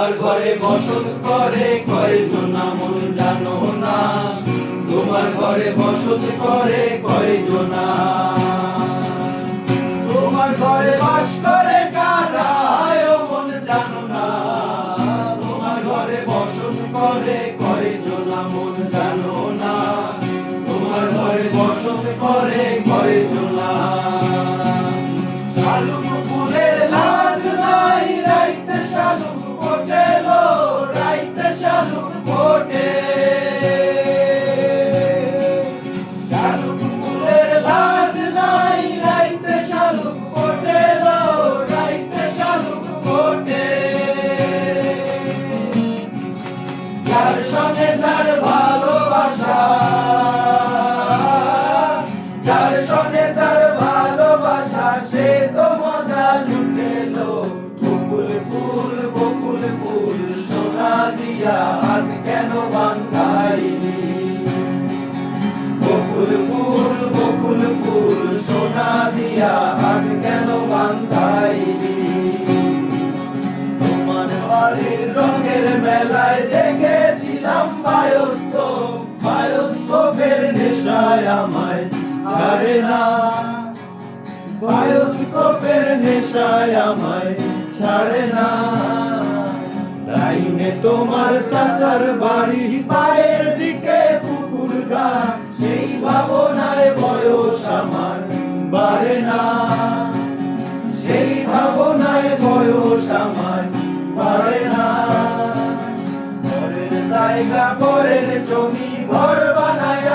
তোমার ঘরে বসত করে কয়জন মন জানো না, তোমার ঘরে বসত করে কয়জন, তোমার ঘরে বাস করে কারা মন জানো না, তোমার ঘরে বসত করে কয়জন মন জানো না, তোমার ঘরে বসত করে কয়জন। শালুক ফুলের লাজ নাই রাইতে শালুক ফোটে লো, রাইতে শালুক ফোটে, শালুক ফুলের লাজ নাই রাইতে শালুক ফোটে লো, রাইতে শালুক ফোটে। যার সঙ্গে যার ভালোবাসা, যার সঙ্গে যার ভালোবাসা সে তো মজা লুটেলো। বকুল ফুল বকুল ফুল সোনা দিয়া হাত কেন বাঁধাইনি, বকুল ফুল সোনা দিয়া হাত কেন বাঁধাইনি। তোমার বাড়ির রঙের মেলায় দেখেছিলাম বায়োস্কোপ, বায়োস্কোপের নেশায় আমায় ছাড়ে না, বায়োস্কোপের নেশায় আমায় ছাড়ে না। লাইনে তোমার চাচার বাড়ি, পায়ের দিকে পুকুর ঘাট, সেই ভাবনায় বয়স আমার বাড়ে না, সেই ভাবনায় বয়স আমার বাড়ে না। ঘরের জায়গা ঘরের জমি ঘর বানায়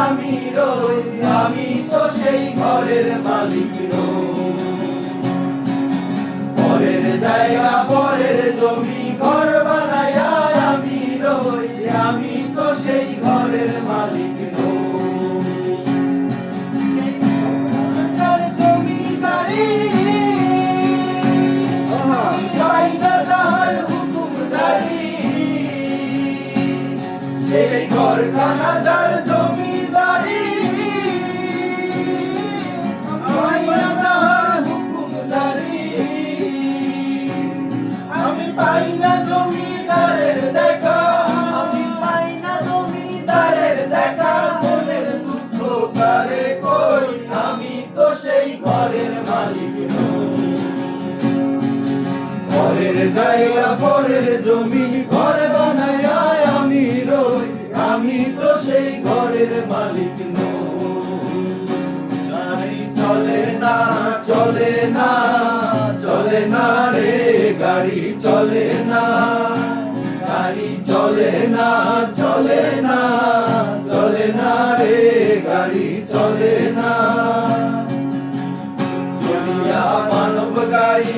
আমি রই, আমি তো সেই ঘরের মালিক নই। ঘরের জায়গা ঘরের জমি ঘর বানায় আমি রই, আমি তো সেই ঘরের মালিক নই। যার জমিদারি পাই না তার হুকুম জারি, সেই ঘরখানা যার জমিদারি পাই না তার হুকুম জারি। আমি পাই না জমিদারের দেখা, আমি পাই না জমিদারের দেখা, মনের দুঃখ কারে কই, আমি তো সেই ঘরের মালিক নই। ঘরের জায়গা ঘরের জমি ঘর বানায় আমি রই, আমি তো সেই ঘরের মালিক নই। গাড়ি চলে না চলে না চলে না রে, গাড়ি চলে না, গাড়ি চলে না চলে না চলে না রে, গাড়ি চলে না। চলিয়া মানব গাড়ি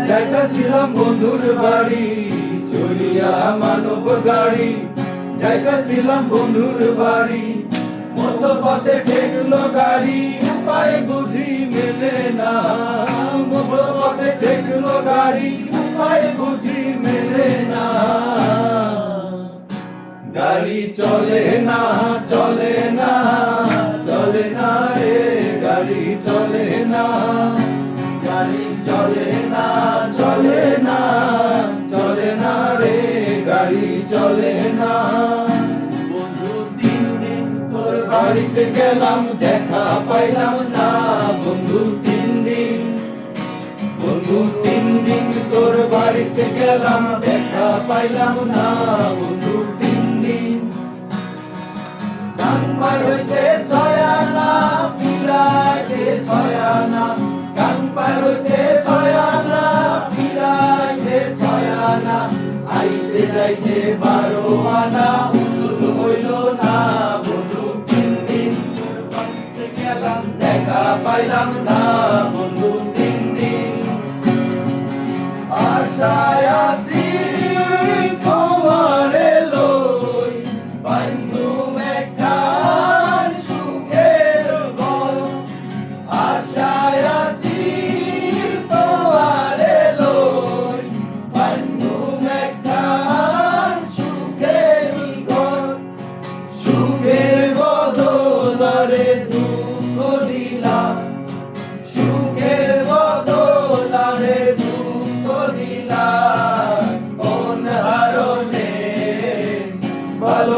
যাইতাছিলাম বন্ধুর বাড়ি, চলিয়া মানব গাড়ি যাইতাছিলাম বন্ধুর বাড়ি। মতো পথে ঠেকলো গাড়ি, উপায় বুঝি মেলে না, মতো পথে ঠেকলো গাড়ি, উপায় বুঝি মেলে না। গাড়ি চলে না চলে না চলে না রে, গাড়ি চলে না, গাড়ি চলে না চলে না চলে না রে, গাড়ি চলে না। বন্ধু তিন দিন তোর বাড়িতে গেলাম দেখা পাইলাম না, বন্ধু তিন দিন, বন্ধু তিন দিন তোর বাড়িতে গেলাম দেখা পাইলাম না, বন্ধু তিন দিন। গানপার হইতে ছয়ানা ফিরাইতে ছয়ানা, গানপার হইতে ছয়ানা ফিরাইতে ছয়ানা, আইতে যাইতে 12 আনা উসুল হইল না, বন্ধু তিন দিন তোর বাড়িতে গেলাম দেখা পাইলাম না, বন্ধু তিন দিন। আশায় আছি তোমারে লই, বন্ধু মেঘার সুখের ঘর, আশায় আছি তোমারে লই, বন্ধু মেঘার সুখের ঘর। সুখের বদলে দুঃখ দিলা, ভালো